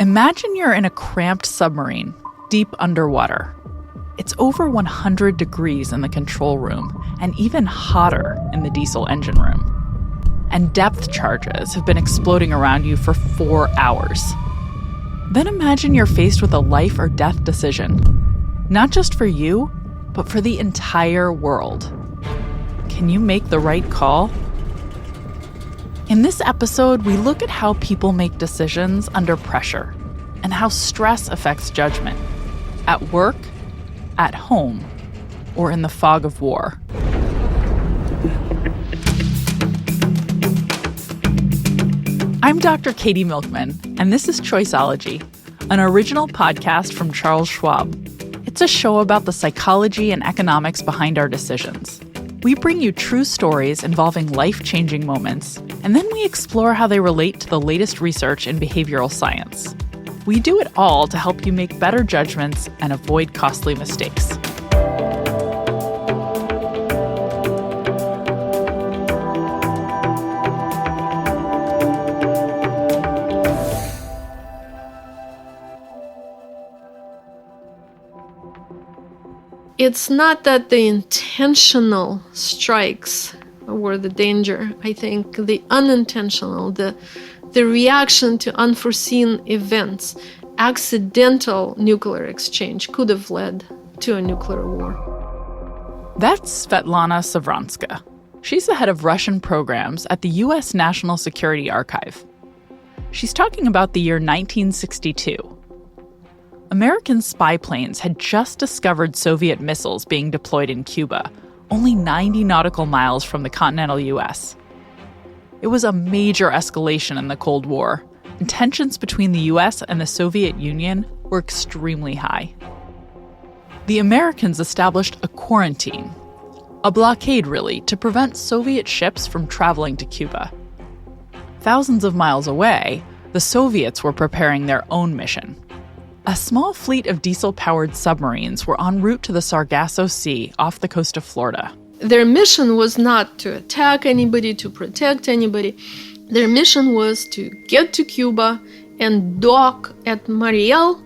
Imagine you're in a cramped submarine, deep underwater. It's over 100 degrees in the control room, and even hotter in the diesel engine room. And depth charges have been exploding around you for 4 hours. Then imagine you're faced with a life or death decision. Not just for you, but for the entire world. Can you make the right call? In this episode, we look at how people make decisions under pressure and how stress affects judgment at work, at home, or in the fog of war. I'm Dr. Katy Milkman, and this is Choiceology, an original podcast from Charles Schwab. It's a show about the psychology and economics behind our decisions. We bring you true stories involving life-changing moments, and then we explore how they relate to the latest research in behavioral science. We do it all to help you make better judgments and avoid costly mistakes. It's not that the intentional strikes were the danger. I think the unintentional, the reaction to unforeseen events, accidental nuclear exchange could have led to a nuclear war. That's Svetlana Savranskaya. She's the head of Russian programs at the U.S. National Security Archive. She's talking about the year 1962. American spy planes had just discovered Soviet missiles being deployed in Cuba, only 90 nautical miles from the continental U.S. It was a major escalation in the Cold War, and tensions between the U.S. and the Soviet Union were extremely high. The Americans established a quarantine, a blockade really, to prevent Soviet ships from traveling to Cuba. Thousands of miles away, the Soviets were preparing their own mission. A small fleet of diesel-powered submarines were en route to the Sargasso Sea off the coast of Florida. Their mission was not to attack anybody, to protect anybody. Their mission was to get to Cuba and dock at Mariel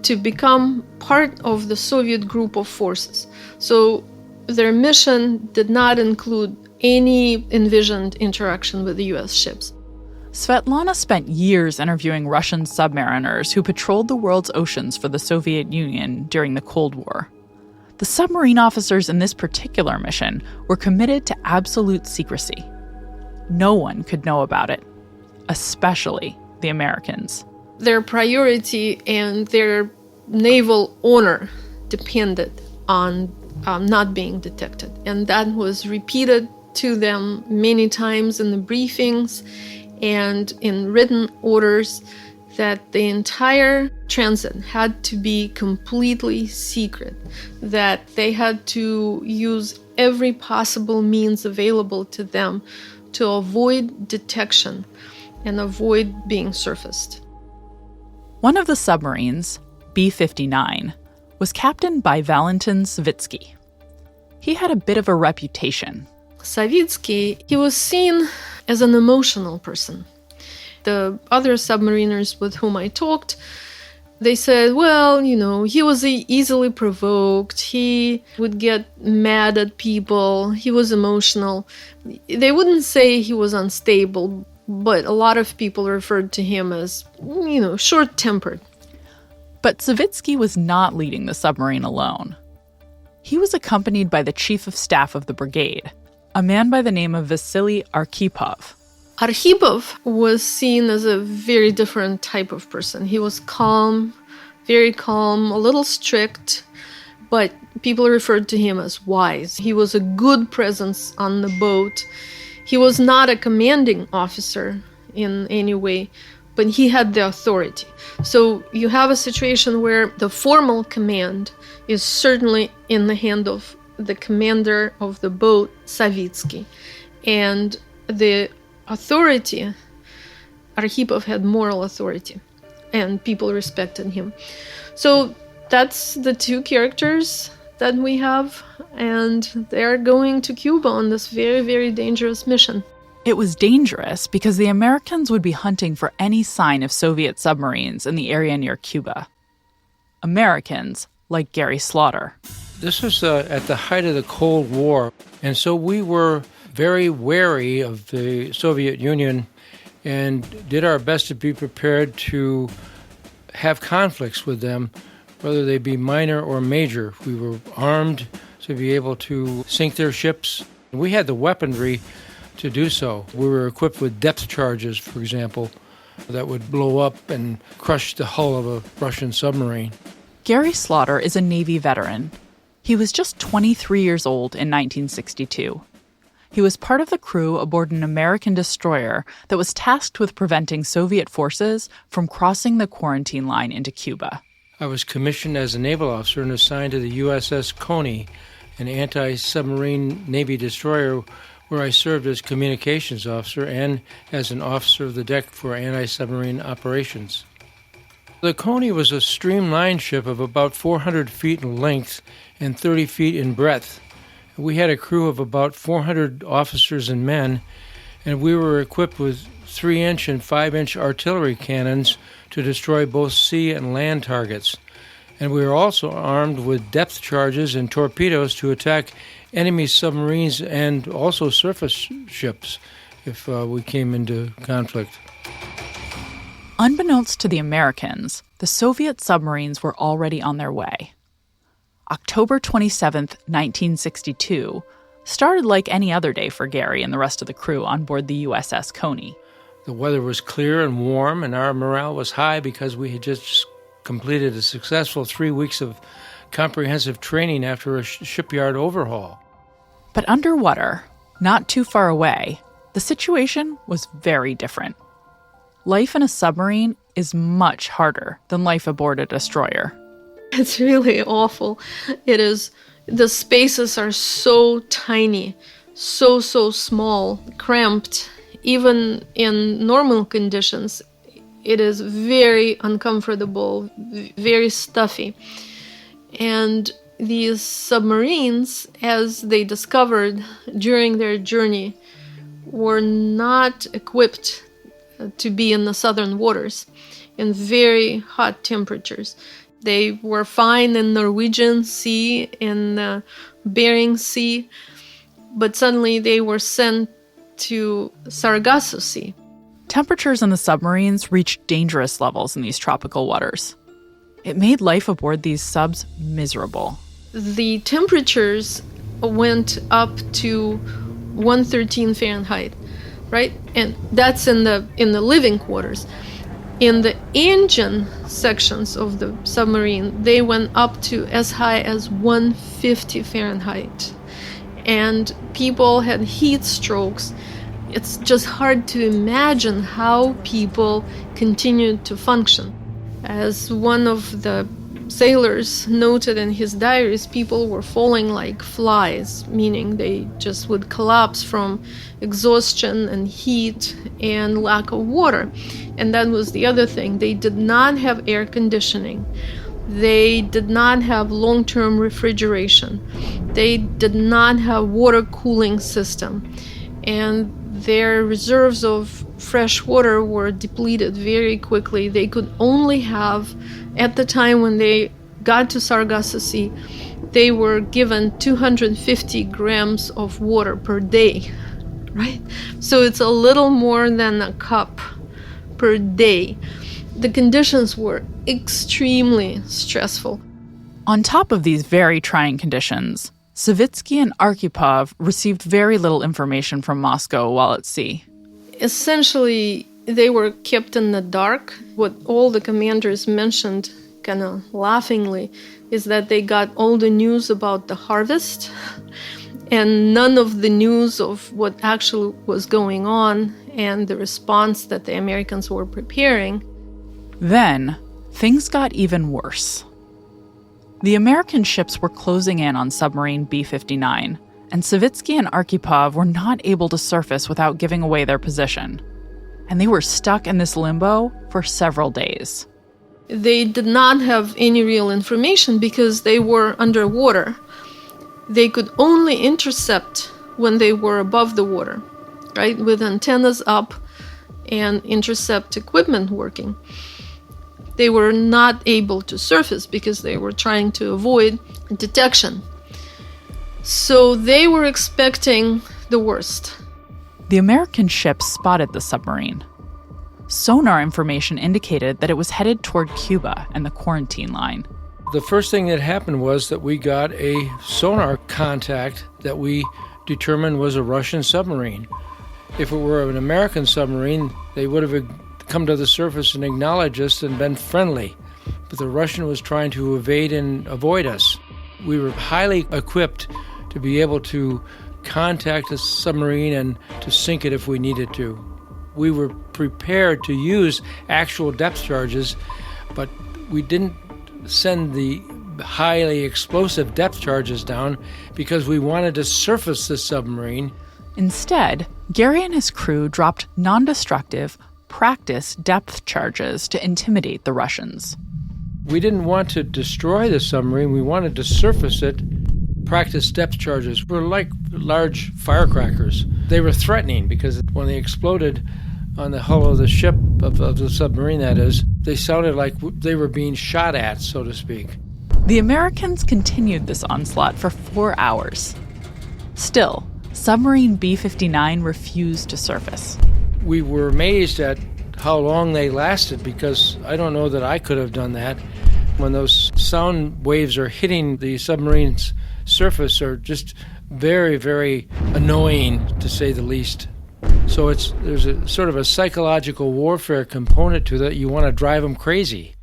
to become part of the Soviet group of forces. So their mission did not include any envisioned interaction with the U.S. ships. Svetlana spent years interviewing Russian submariners who patrolled the world's oceans for the Soviet Union during the Cold War. The submarine officers in this particular mission were committed to absolute secrecy. No one could know about it, especially the Americans. Their priority and their naval honor depended on not being detected. And that was repeated to them many times in the briefings and in written orders that the entire transit had to be completely secret, that they had to use every possible means available to them to avoid detection and avoid being surfaced. One of the submarines, B-59, was captained by Valentin Savitsky. He had a bit of a reputation. Savitsky, he was seen as an emotional person. The other submariners with whom I talked, they said, well, he was easily provoked. He would get mad at people. He was emotional. They wouldn't say he was unstable, but a lot of people referred to him as, short-tempered. But Savitsky was not leading the submarine alone. He was accompanied by the chief of staff of the brigade, a man by the name of Vasily Arkhipov. Arkhipov was seen as a very different type of person. He was calm, very calm, a little strict, but people referred to him as wise. He was a good presence on the boat. He was not a commanding officer in any way, but he had the authority. So you have a situation where the formal command is certainly in the hand of the commander of the boat, Savitsky. And the authority, Arkhipov had moral authority, and people respected him. So that's the two characters that we have, and they're going to Cuba on this very, very dangerous mission. It was dangerous because the Americans would be hunting for any sign of Soviet submarines in the area near Cuba. Americans like Gary Slaughter. This was at the height of the Cold War, and so we were very wary of the Soviet Union and did our best to be prepared to have conflicts with them, whether they be minor or major. We were armed to be able to sink their ships. We had the weaponry to do so. We were equipped with depth charges, for example, that would blow up and crush the hull of a Russian submarine. Gary Slaughter is a Navy veteran. He was just 23 years old in 1962. He was part of the crew aboard an American destroyer that was tasked with preventing Soviet forces from crossing the quarantine line into Cuba. I was commissioned as a naval officer and assigned to the USS Katy, an anti-submarine Navy destroyer, where I served as communications officer and as an officer of the deck for anti-submarine operations. The Katy was a streamlined ship of about 400 feet in length and 30 feet in breadth. We had a crew of about 400 officers and men, and we were equipped with 3-inch and 5-inch artillery cannons to destroy both sea and land targets. And we were also armed with depth charges and torpedoes to attack enemy submarines and also surface ships if we came into conflict. Unbeknownst to the Americans, the Soviet submarines were already on their way. October 27, 1962, started like any other day for Gary and the rest of the crew on board the USS Katy. The weather was clear and warm, and our morale was high because we had just completed a successful 3 weeks of comprehensive training after a shipyard overhaul. But underwater, not too far away, the situation was very different. Life in a submarine is much harder than life aboard a destroyer. It's really awful. It is. The spaces are so tiny, so small, cramped. Even in normal conditions, it is very uncomfortable, very stuffy. And these submarines, as they discovered during their journey, were not equipped to be in the southern waters in very hot temperatures. They were fine in Norwegian Sea, in the Bering Sea, but suddenly they were sent to Sargasso Sea. Temperatures in the submarines reached dangerous levels in these tropical waters. It made life aboard these subs miserable. The temperatures went up to 113 Fahrenheit, right? And that's in the living quarters. In the engine sections of the submarine, they went up to as high as 150 Fahrenheit. And people had heat strokes. It's just hard to imagine how people continued to function. As one of the sailors noted in his diaries, people were falling like flies, meaning they just would collapse from exhaustion and heat and lack of water. And that was the other thing. They did not have air conditioning. They did not have long-term refrigeration. They did not have water cooling system. And their reserves of fresh water were depleted very quickly. They could only have, at the time when they got to Sargasso Sea, they were given 250 grams of water per day, right? So it's a little more than a cup per day. The conditions were extremely stressful. On top of these very trying conditions, Savitsky and Arkhipov received very little information from Moscow while at sea. Essentially, they were kept in the dark. What all the commanders mentioned, kind of laughingly, is that they got all the news about the harvest and none of the news of what actually was going on and the response that the Americans were preparing. Then, things got even worse. The American ships were closing in on submarine B-59, and Savitsky and Arkhipov were not able to surface without giving away their position. And they were stuck in this limbo for several days. They did not have any real information because they were underwater. They could only intercept when they were above the water. right, with antennas up and intercept equipment working. They were not able to surface because they were trying to avoid detection. So they were expecting the worst. The American ship spotted the submarine. Sonar information indicated that it was headed toward Cuba and the quarantine line. The first thing that happened was that we got a sonar contact that we determined was a Russian submarine. If it were an American submarine, they would have come to the surface and acknowledged us and been friendly. But the Russian was trying to evade and avoid us. We were highly equipped to be able to contact a submarine and to sink it if we needed to. We were prepared to use actual depth charges, but we didn't send the highly explosive depth charges down because we wanted to surface the submarine. Instead, Gary and his crew dropped non-destructive, practice depth charges to intimidate the Russians. We didn't want to destroy the submarine. We wanted to surface it. Practice depth charges were like large firecrackers. They were threatening because when they exploded on the hull of the ship, of the submarine that is, they sounded like they were being shot at, so to speak. The Americans continued this onslaught for 4 hours. Still, submarine B-59 refused to surface. We were amazed at how long they lasted because I don't know that I could have done that. When those sound waves are hitting the submarine's surface are just very, very annoying, to say the least. So there's a sort of a psychological warfare component to that. You want to drive them crazy.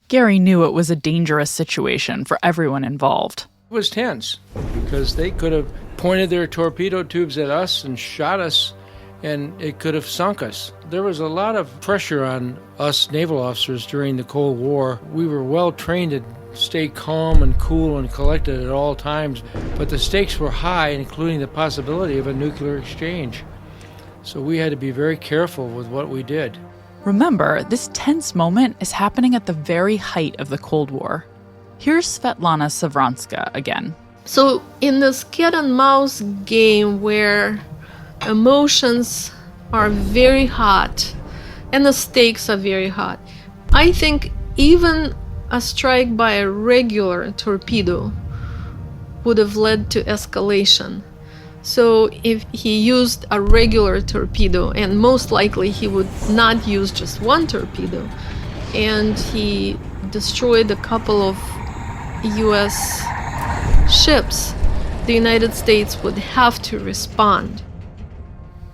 Gary knew it was a dangerous situation for everyone involved. It was tense because they could have pointed their torpedo tubes at us and shot us, and it could have sunk us. There was a lot of pressure on us naval officers during the Cold War. We were well trained to stay calm and cool and collected at all times, but the stakes were high, including the possibility of a nuclear exchange. So we had to be very careful with what we did. Remember, this tense moment is happening at the very height of the Cold War. Here's Svetlana Savranskaya again. So in this cat and mouse game where emotions are very hot and the stakes are very hot, I think even a strike by a regular torpedo would have led to escalation. So if he used a regular torpedo, and most likely he would not use just one torpedo, and he destroyed a couple of US ships, the United States would have to respond.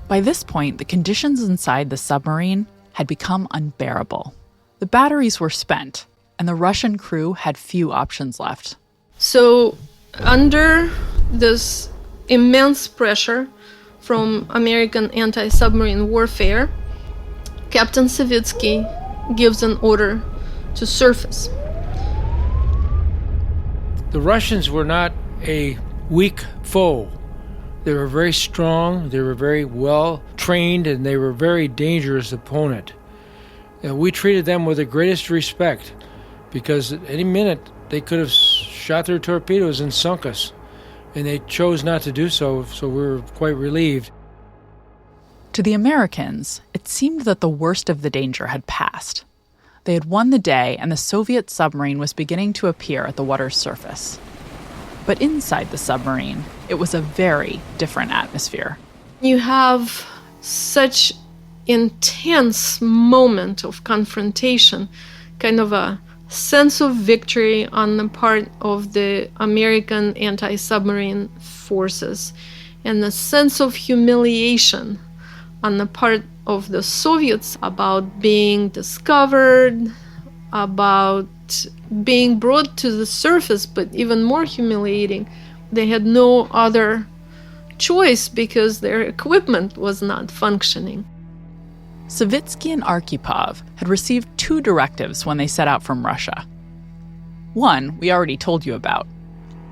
By this point, the conditions inside the submarine had become unbearable. The batteries were spent, and the Russian crew had few options left. So under this immense pressure from American anti-submarine warfare, Captain Savitsky gives an order to surface. The Russians were not a weak foe. They were very strong, they were very well trained, and they were a very dangerous opponent. And we treated them with the greatest respect because at any minute they could have shot their torpedoes and sunk us. And they chose not to do so, so we were quite relieved. To the Americans, it seemed that the worst of the danger had passed. They had won the day, and the Soviet submarine was beginning to appear at the water's surface. But inside the submarine, it was a very different atmosphere. You have such intense moment of confrontation, kind of a sense of victory on the part of the American anti-submarine forces, and a sense of humiliation on the part of the Soviets about being discovered, about being brought to the surface, but even more humiliating, they had no other choice because their equipment was not functioning. Savitsky and Arkhipov had received 2 directives when they set out from Russia. One, we already told you about.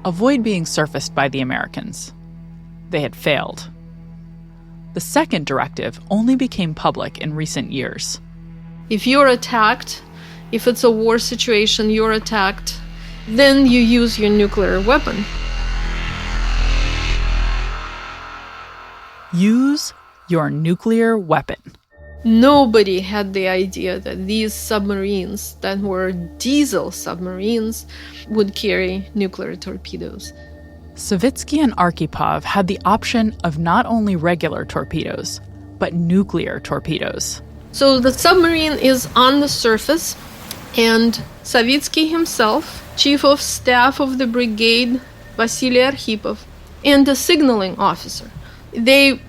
Avoid being surfaced by the Americans. They had failed. The second directive only became public in recent years. If you're attacked, if it's a war situation, you're attacked, then you use your nuclear weapon. Use your nuclear weapon. Nobody had the idea that these submarines, that were diesel submarines, would carry nuclear torpedoes. Savitsky and Arkhipov had the option of not only regular torpedoes, but nuclear torpedoes. So the submarine is on the surface, and Savitsky himself, chief of staff of the brigade, Vasily Arkhipov, and the signaling officer, they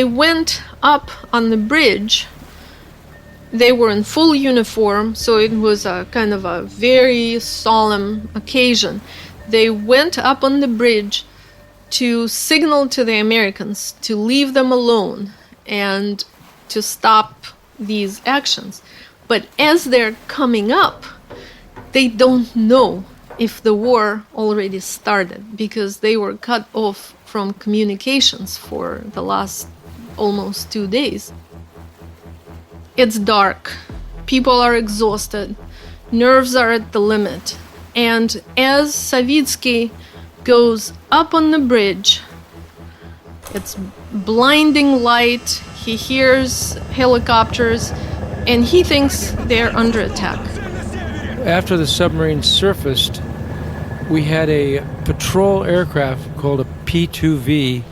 went up on the bridge. They were in full uniform, so it was a kind of a very solemn occasion. They went up on the bridge to signal to the Americans to leave them alone and to stop these actions. But as they're coming up, they don't know if the war already started, because they were cut off from communications for the last almost 2 days. It's dark. People are exhausted. Nerves are at the limit. And as Savitsky goes up on the bridge, it's blinding light. He hears helicopters, and he thinks they're under attack. After the submarine surfaced, we had a patrol aircraft called a P-2V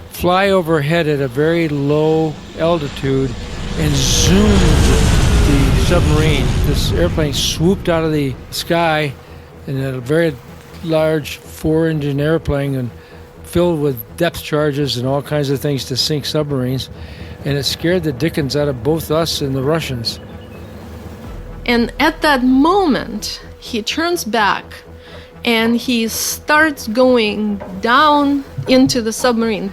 fly overhead at a very low altitude and zoomed the submarine. This airplane swooped out of the sky in a very large 4-engine airplane and filled with depth charges and all kinds of things to sink submarines, and it scared the dickens out of both us and the Russians. And at that moment, he turns back and he starts going down into the submarine.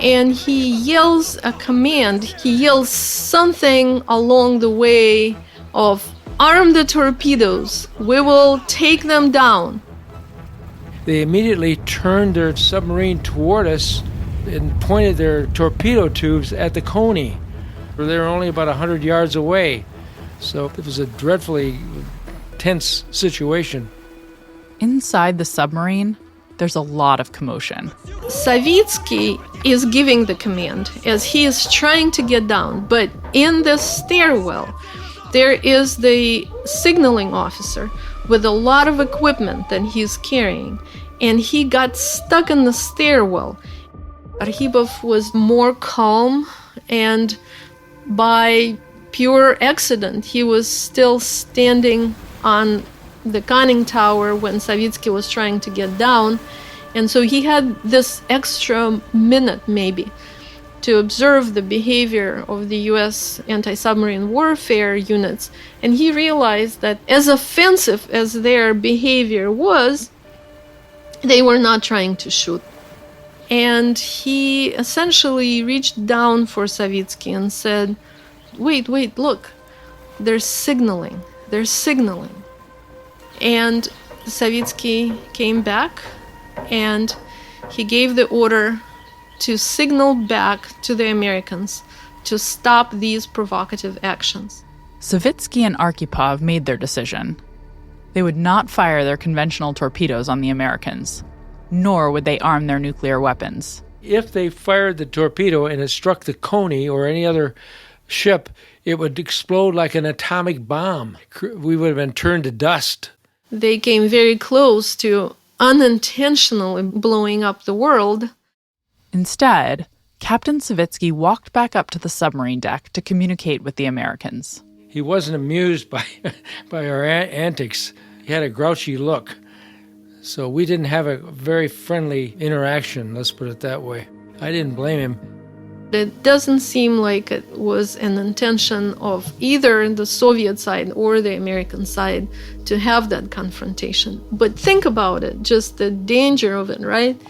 And he yells a command. He yells something along the way of, "Arm the torpedoes. We will take them down." They immediately turned their submarine toward us and pointed their torpedo tubes at the Coney. They were only about 100 yards away. So it was a dreadfully tense situation. Inside the submarine, there's a lot of commotion. Savitsky is giving the command as he is trying to get down, but in the stairwell, there is the signaling officer with a lot of equipment that he's carrying, and he got stuck in the stairwell. Arkhipov was more calm, and by pure accident, he was still standing on the conning tower when Savitsky was trying to get down. And so he had this extra minute maybe to observe the behavior of the US anti-submarine warfare units. And he realized that as offensive as their behavior was, they were not trying to shoot. And he essentially reached down for Savitsky and said, wait, look, they're signaling. And Savitsky came back and he gave the order to signal back to the Americans to stop these provocative actions. Savitsky and Arkhipov made their decision. They would not fire their conventional torpedoes on the Americans, nor would they arm their nuclear weapons. If they fired the torpedo and it struck the Coney or any other ship, it would explode like an atomic bomb. We would have been turned to dust. They came very close to unintentionally blowing up the world. Instead, Captain Savitsky walked back up to the submarine deck to communicate with the Americans. He wasn't amused by our antics. He had a grouchy look. So we didn't have a very friendly interaction, let's put it that way. I didn't blame him. It doesn't seem like it was an intention of either the Soviet side or the American side to have that confrontation. But think about it, just the danger of it, right?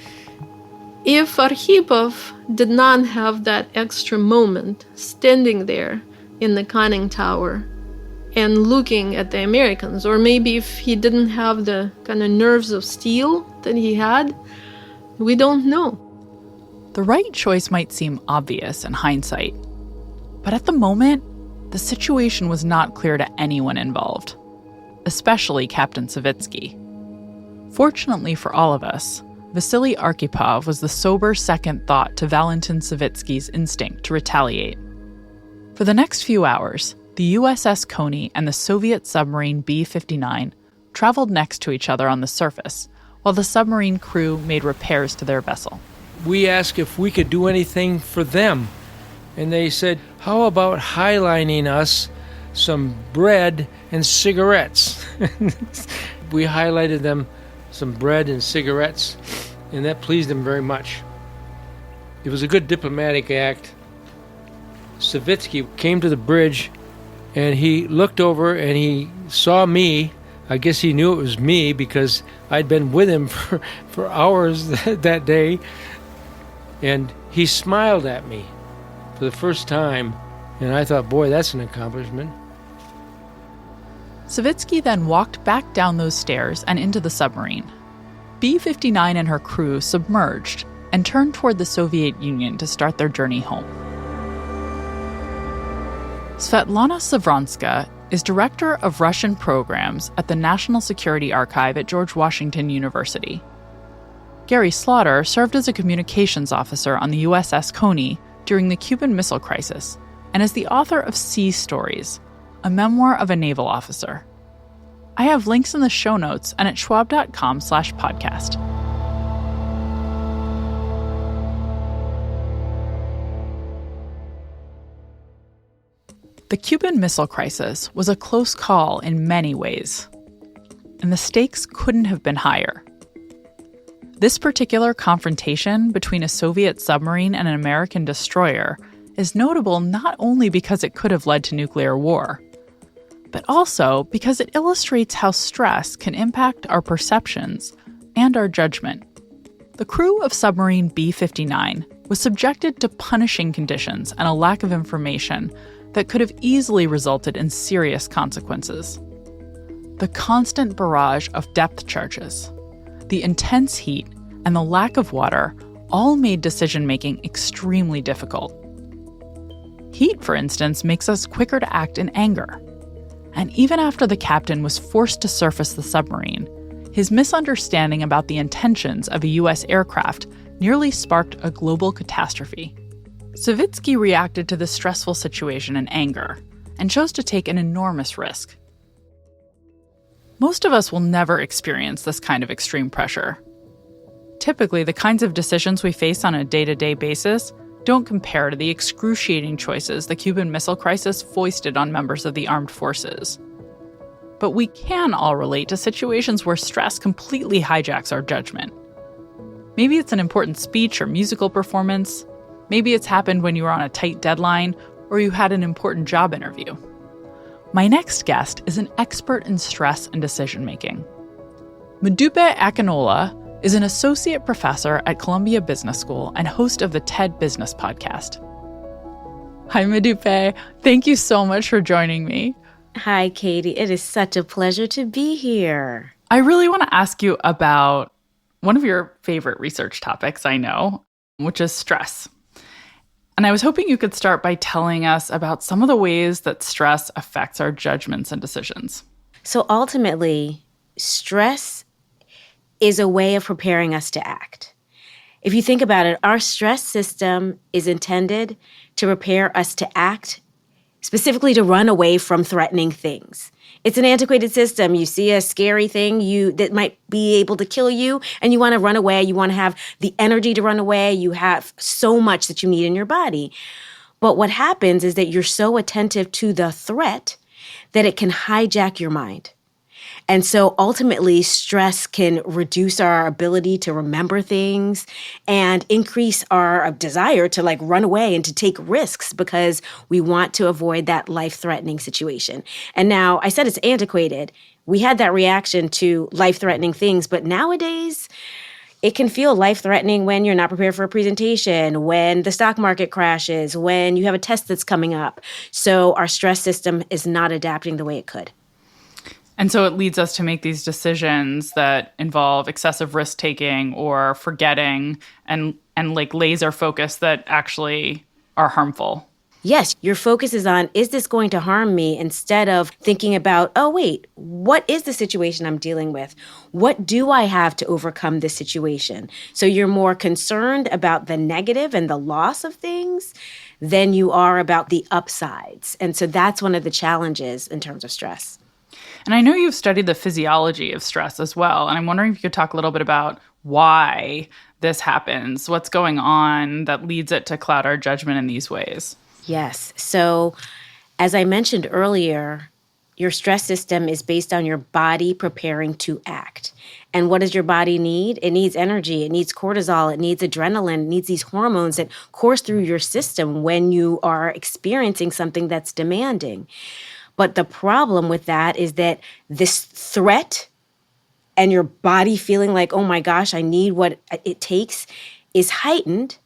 If Arkhipov did not have that extra moment standing there in the conning tower and looking at the Americans, or maybe if he didn't have the kind of nerves of steel that he had, we don't know. The right choice might seem obvious in hindsight, but at the moment, the situation was not clear to anyone involved, especially Captain Savitsky. Fortunately for all of us, Vasily Arkhipov was the sober second thought to Valentin Savitsky's instinct to retaliate. For the next few hours, the USS Coney and the Soviet submarine B-59 traveled next to each other on the surface, while the submarine crew made repairs to their vessel. We asked if we could do anything for them, and they said, how about highlining us some bread and cigarettes? We highlighted them some bread and cigarettes, and that pleased them very much. It was a good diplomatic act. Savitsky came to the bridge, and he looked over and he saw me. I guess he knew it was me because I'd been with him for hours that day. And he smiled at me for the first time, and I thought, boy, that's an accomplishment. Savitsky then walked back down those stairs and into the submarine. B-59 and her crew submerged and turned toward the Soviet Union to start their journey home. Svetlana Savranskaya is director of Russian programs at the National Security Archive at George Washington University. Gary Slaughter served as a communications officer on the USS Coney during the Cuban Missile Crisis and is the author of Sea Stories, a memoir of a naval officer. I have links in the show notes and at schwab.com/podcast. The Cuban Missile Crisis was a close call in many ways, and the stakes couldn't have been higher. This particular confrontation between a Soviet submarine and an American destroyer is notable not only because it could have led to nuclear war, but also because it illustrates how stress can impact our perceptions and our judgment. The crew of submarine B-59 was subjected to punishing conditions and a lack of information that could have easily resulted in serious consequences. The constant barrage of depth charges, the intense heat, and the lack of water all made decision-making extremely difficult. Heat, for instance, makes us quicker to act in anger. And even after the captain was forced to surface the submarine, his misunderstanding about the intentions of a U.S. aircraft nearly sparked a global catastrophe. Savitsky reacted to the stressful situation in anger and chose to take an enormous risk. Most of us will never experience this kind of extreme pressure. Typically, the kinds of decisions we face on a day-to-day basis don't compare to the excruciating choices the Cuban Missile Crisis foisted on members of the armed forces. But we can all relate to situations where stress completely hijacks our judgment. Maybe it's an important speech or musical performance. Maybe it's happened when you were on a tight deadline or you had an important job interview. My next guest is an expert in stress and decision-making. Modupe Akinola is an associate professor at Columbia Business School and host of the TED Business Podcast. Hi, Modupe. Thank you so much for joining me. Hi, Katy. It is such a pleasure to be here. I really want to ask you about one of your favorite research topics, I know, which is stress. And I was hoping you could start by telling us about some of the ways that stress affects our judgments and decisions. So ultimately, stress is a way of preparing us to act. If you think about it, our stress system is intended to prepare us to act, specifically to run away from threatening things. It's an antiquated system. You see a scary thing that might be able to kill you, and you want to run away. You want to have the energy to run away. You have so much that you need in your body. But what happens is that you're so attentive to the threat that it can hijack your mind. And so ultimately, stress can reduce our ability to remember things and increase our desire to run away and to take risks because we want to avoid that life-threatening situation. And now, I said it's antiquated. We had that reaction to life-threatening things, but nowadays, it can feel life-threatening when you're not prepared for a presentation, when the stock market crashes, when you have a test that's coming up. So our stress system is not adapting the way it could. And so it leads us to make these decisions that involve excessive risk-taking or forgetting and laser focus that actually are harmful. yes, your focus is on, is this going to harm me? Instead of thinking about, oh, wait, what is the situation I'm dealing with? What do I have to overcome this situation? So you're more concerned about the negative and the loss of things than you are about the upsides. And so that's one of the challenges in terms of stress. And I know you've studied the physiology of stress as well. And I'm wondering if you could talk a little bit about why this happens, what's going on that leads it to cloud our judgment in these ways. Yes. So, as I mentioned earlier, your stress system is based on your body preparing to act. And what does your body need? It needs energy. It needs cortisol. It needs adrenaline. It needs these hormones that course through your system when you are experiencing something that's demanding. But the problem with that is that this threat and your body feeling like, oh my gosh, I need what it takes is heightened.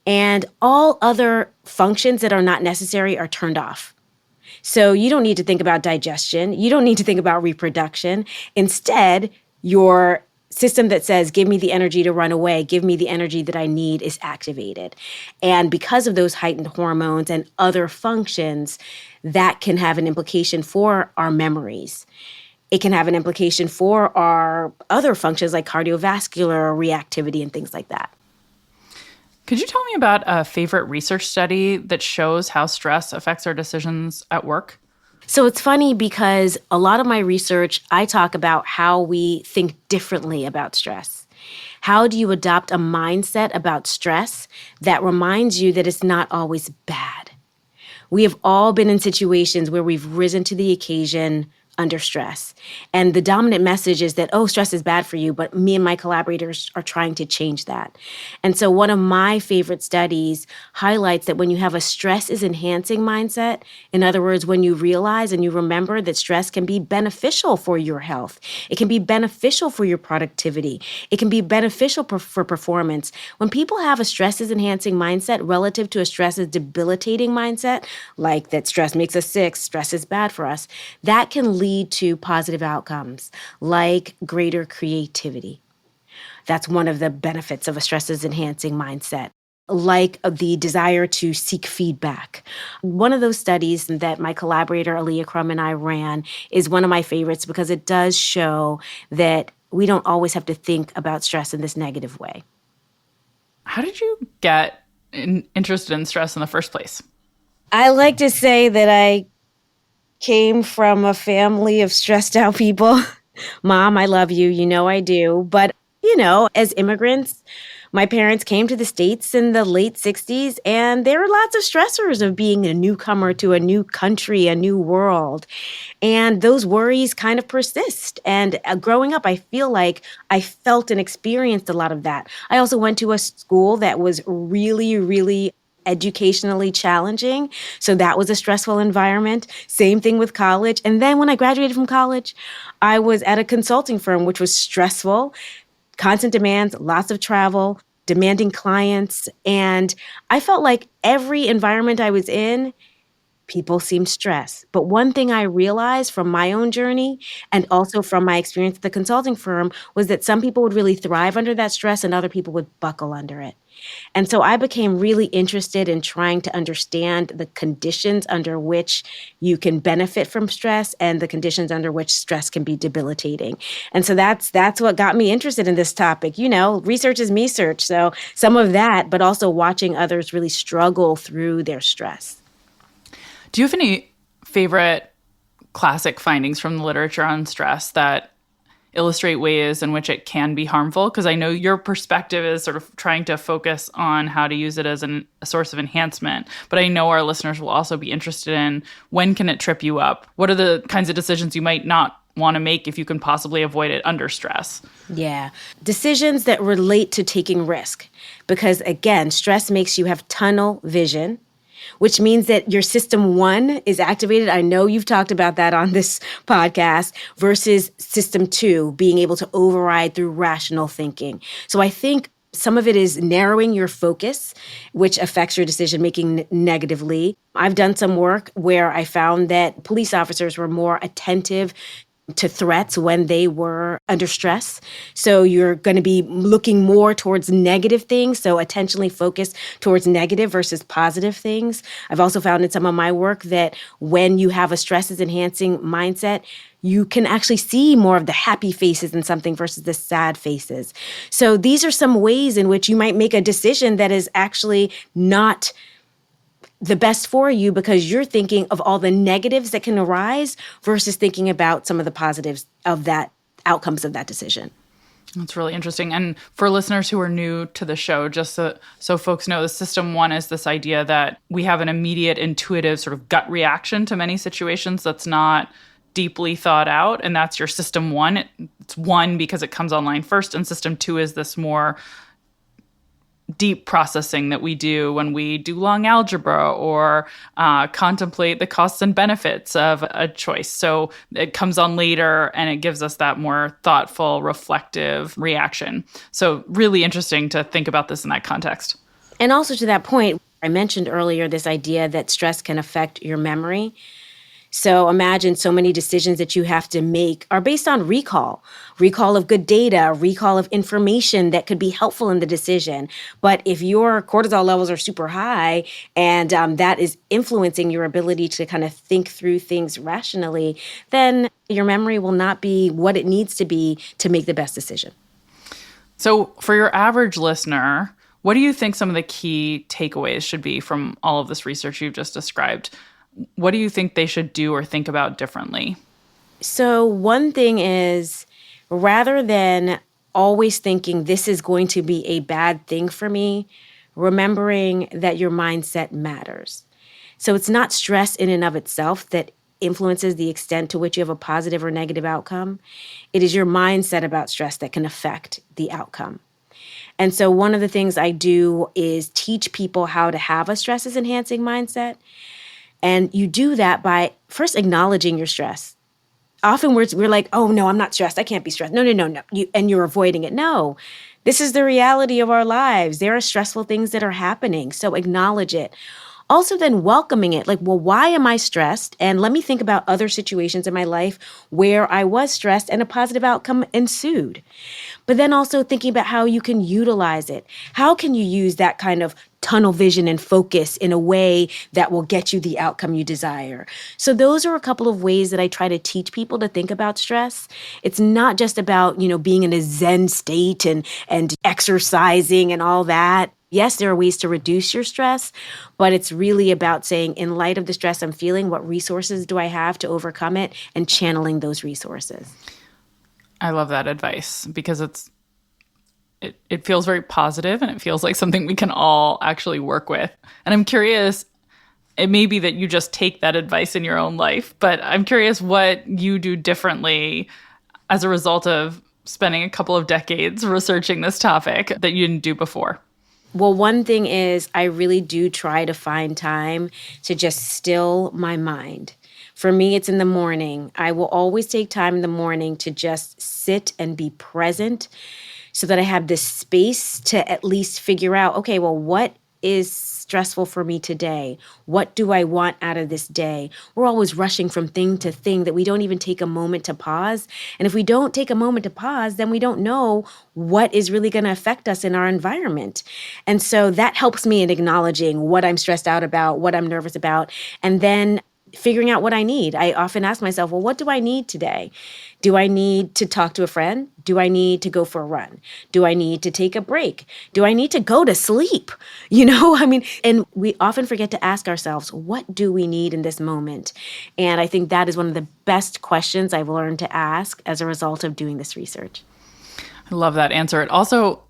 And all other functions that are not necessary are turned off. So you don't need to think about digestion. You don't need to think about reproduction. Instead, your system that says, give me the energy to run away, give me the energy that I need is activated. And because of those heightened hormones and other functions, that can have an implication for our memories. It can have an implication for our other functions like cardiovascular reactivity and things like that. Could you tell me about a favorite research study that shows how stress affects our decisions at work? So it's funny because a lot of my research, I talk about how we think differently about stress. How do you adopt a mindset about stress that reminds you that it's not always bad? We have all been in situations where we've risen to the occasion under stress. And the dominant message is that, oh, stress is bad for you, but me and my collaborators are trying to change that. And so one of my favorite studies highlights that when you have a stress is enhancing mindset, in other words, when you realize and you remember that stress can be beneficial for your health, it can be beneficial for your productivity, it can be beneficial for performance. When people have a stress is enhancing mindset relative to a stress is debilitating mindset, like that stress makes us sick, stress is bad for us, that can lead to positive outcomes like greater creativity. That's one of the benefits of a stress is enhancing mindset, like the desire to seek feedback. One of those studies that my collaborator Aaliyah Crum and I ran is one of my favorites because it does show that we don't always have to think about stress in this negative way. How did you get interested in stress in the first place? I like to say that I came from a family of stressed out people. Mom, I love you. You know I do. But, as immigrants, my parents came to the States in the late 60s, and there were lots of stressors of being a newcomer to a new country, a new world. And those worries kind of persist. And growing up, I feel like I felt and experienced a lot of that. I also went to a school that was really, really educationally challenging. So that was a stressful environment. Same thing with college. And then when I graduated from college, I was at a consulting firm, which was stressful, constant demands, lots of travel, demanding clients. And I felt like every environment I was in, people seemed stressed. But one thing I realized from my own journey and also from my experience at the consulting firm was that some people would really thrive under that stress and other people would buckle under it. And so I became really interested in trying to understand the conditions under which you can benefit from stress and the conditions under which stress can be debilitating. And so that's what got me interested in this topic. Research is me search. So some of that, but also watching others really struggle through their stress. Do you have any favorite classic findings from the literature on stress that illustrate ways in which it can be harmful? Because I know your perspective is sort of trying to focus on how to use it as a source of enhancement. But I know our listeners will also be interested in when can it trip you up? What are the kinds of decisions you might not want to make if you can possibly avoid it under stress? Yeah. Decisions that relate to taking risk. Because again, stress makes you have tunnel vision, which means that your system 1 is activated. I know you've talked about that on this podcast versus system 2 being able to override through rational thinking. So I think some of it is narrowing your focus, which affects your decision making negatively. I've done some work where I found that police officers were more attentive to threats when they were under stress. So you're going to be looking more towards negative things, so attentionally focused towards negative versus positive things. I've also found in some of my work that when you have a stresses-enhancing mindset, you can actually see more of the happy faces in something versus the sad faces. So these are some ways in which you might make a decision that is actually not the best for you because you're thinking of all the negatives that can arise versus thinking about some of the positives of that outcomes of that decision. That's really interesting. And for listeners who are new to the show, just so folks know, the system one is this idea that we have an immediate, intuitive sort of gut reaction to many situations that's not deeply thought out. And that's your system one. It's one because it comes online first. And system two is this more deep processing that we do when we do long algebra or contemplate the costs and benefits of a choice. So it comes on later and it gives us that more thoughtful, reflective reaction. So really interesting to think about this in that context. And also to that point, I mentioned earlier this idea that stress can affect your memory. So imagine so many decisions that you have to make are based on recall of good data, recall of information that could be helpful in the decision. But if your cortisol levels are super high and that is influencing your ability to kind of think through things rationally, then your memory will not be what it needs to be to make the best decision. So for your average listener, what do you think some of the key takeaways should be from all of this research you've just described? What do you think they should do or think about differently? So one thing is, rather than always thinking this is going to be a bad thing for me, remembering that your mindset matters. So it's not stress in and of itself that influences the extent to which you have a positive or negative outcome. It is your mindset about stress that can affect the outcome. And so one of the things I do is teach people how to have a stresses-enhancing mindset. And you do that by first acknowledging your stress. Often we're like, oh, no, I'm not stressed. I can't be stressed. No. And you're avoiding it. No, this is the reality of our lives. There are stressful things that are happening. So acknowledge it. Also then welcoming it. Like, well, why am I stressed? And let me think about other situations in my life where I was stressed and a positive outcome ensued. But then also thinking about how you can utilize it. How can you use that kind of tunnel vision and focus in a way that will get you the outcome you desire? So those are a couple of ways that I try to teach people to think about stress. It's not just about, being in a Zen state and exercising and all that. Yes, there are ways to reduce your stress, but it's really about saying, in light of the stress I'm feeling, what resources do I have to overcome it, and channeling those resources. I love that advice because it feels very positive and it feels like something we can all actually work with. And I'm curious, it may be that you just take that advice in your own life, but I'm curious what you do differently as a result of spending a couple of decades researching this topic that you didn't do before. Well, one thing is I really do try to find time to just still my mind. For me, it's in the morning. I will always take time in the morning to just sit and be present so that I have this space to at least figure out, okay, well, what is stressful for me today? What do I want out of this day? We're always rushing from thing to thing that we don't even take a moment to pause. And if we don't take a moment to pause, then we don't know what is really going to affect us in our environment. And so that helps me in acknowledging what I'm stressed out about, what I'm nervous about, and then figuring out what I need. I often ask myself, well, what do I need today? Do I need to talk to a friend? Do I need to go for a run? Do I need to take a break? Do I need to go to sleep? And we often forget to ask ourselves, what do we need in this moment? And I think that is one of the best questions I've learned to ask as a result of doing this research. I love that answer. It also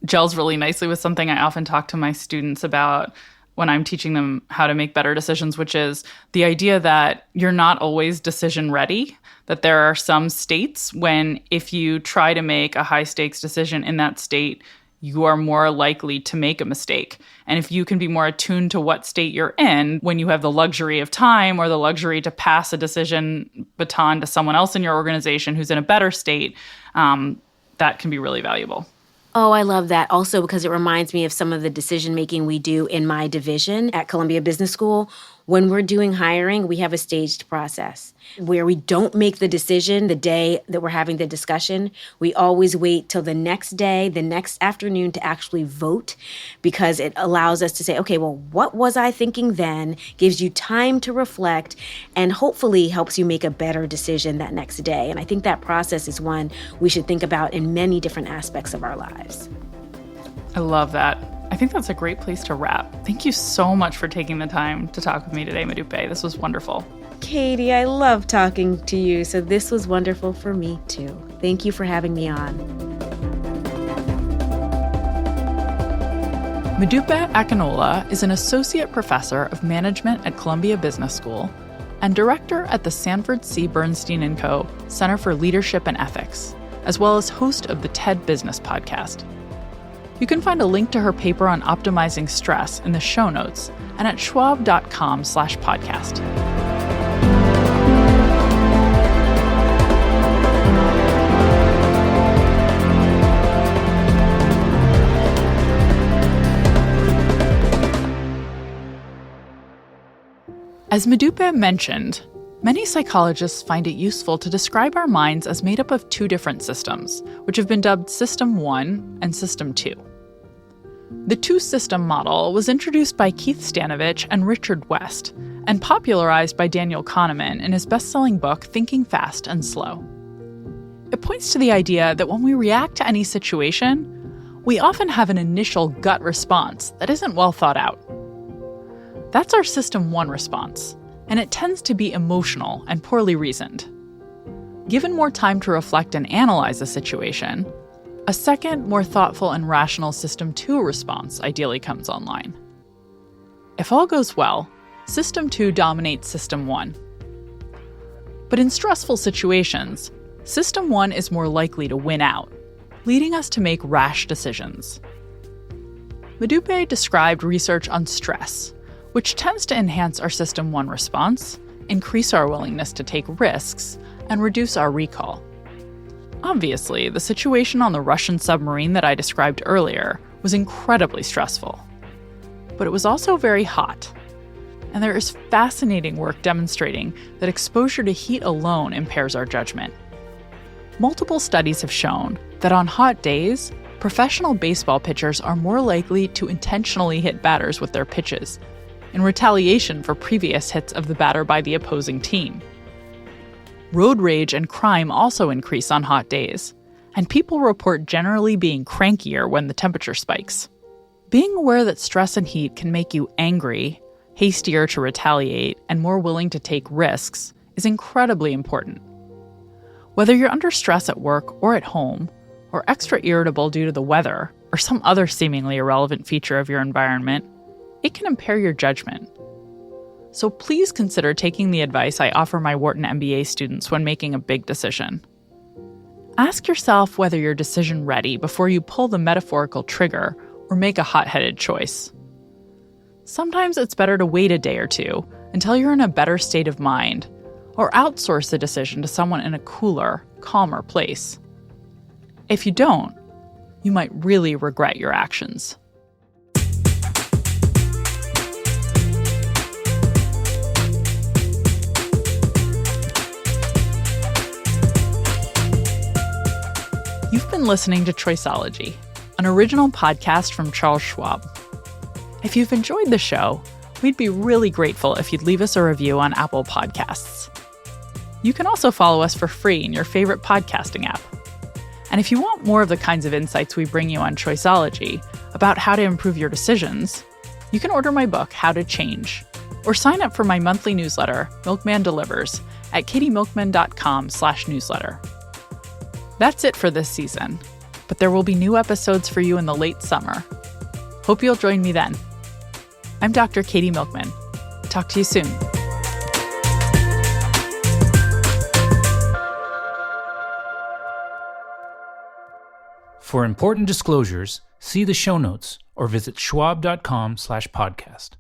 gels really nicely with something I often talk to my students about when I'm teaching them how to make better decisions, which is the idea that you're not always decision ready, that there are some states when if you try to make a high stakes decision in that state, you are more likely to make a mistake. And if you can be more attuned to what state you're in, when you have the luxury of time or the luxury to pass a decision baton to someone else in your organization who's in a better state, that can be really valuable. Oh, I love that. Also, because it reminds me of some of the decision making we do in my division at Columbia Business School. When we're doing hiring, we have a staged process where we don't make the decision the day that we're having the discussion. We always wait till the next day, the next afternoon to actually vote, because it allows us to say, okay, well, what was I thinking then? Gives you time to reflect and hopefully helps you make a better decision that next day. And I think that process is one we should think about in many different aspects of our lives. I love that. I think that's a great place to wrap. Thank you so much for taking the time to talk with me today, Modupe. This was wonderful. Katy, I love talking to you, so this was wonderful for me too. Thank you for having me on. Modupe Akinola is an associate professor of management at Columbia Business School and director at the Sanford C. Bernstein & Co. Center for Leadership and Ethics, as well as host of the TED Business Podcast. You can find a link to her paper on optimizing stress in the show notes and at schwab.com/podcast. As Modupe mentioned, many psychologists find it useful to describe our minds as made up of two different systems, which have been dubbed System 1 and System 2. The two-system model was introduced by Keith Stanovich and Richard West, and popularized by Daniel Kahneman in his best-selling book, Thinking Fast and Slow. It points to the idea that when we react to any situation, we often have an initial gut response that isn't well thought out. That's our System 1 response, and it tends to be emotional and poorly reasoned. Given more time to reflect and analyze a situation, a second, more thoughtful and rational System 2 response ideally comes online. If all goes well, System 2 dominates System 1. But in stressful situations, System 1 is more likely to win out, leading us to make rash decisions. Modupe described research on stress, which tends to enhance our System 1 response, increase our willingness to take risks, and reduce our recall. Obviously, the situation on the Russian submarine that I described earlier was incredibly stressful. But it was also very hot. And there is fascinating work demonstrating that exposure to heat alone impairs our judgment. Multiple studies have shown that on hot days, professional baseball pitchers are more likely to intentionally hit batters with their pitches, in retaliation for previous hits of the batter by the opposing team. Road rage and crime also increase on hot days, and people report generally being crankier when the temperature spikes. Being aware that stress and heat can make you angry, hastier to retaliate, and more willing to take risks is incredibly important. Whether you're under stress at work or at home, or extra irritable due to the weather or some other seemingly irrelevant feature of your environment, it can impair your judgment. So please consider taking the advice I offer my Wharton MBA students when making a big decision. Ask yourself whether you're decision ready before you pull the metaphorical trigger or make a hot-headed choice. Sometimes it's better to wait a day or two until you're in a better state of mind, or outsource the decision to someone in a cooler, calmer place. If you don't, you might really regret your actions. You've been listening to Choiceology, an original podcast from Charles Schwab. If you've enjoyed the show, we'd be really grateful if you'd leave us a review on Apple Podcasts. You can also follow us for free in your favorite podcasting app. And if you want more of the kinds of insights we bring you on Choiceology about how to improve your decisions, you can order my book, How to Change, or sign up for my monthly newsletter, Milkman Delivers, at katymilkman.com/newsletter. That's it for this season, but there will be new episodes for you in the late summer. Hope you'll join me then. I'm Dr. Katy Milkman. Talk to you soon. For important disclosures, see the show notes or visit schwab.com/podcast.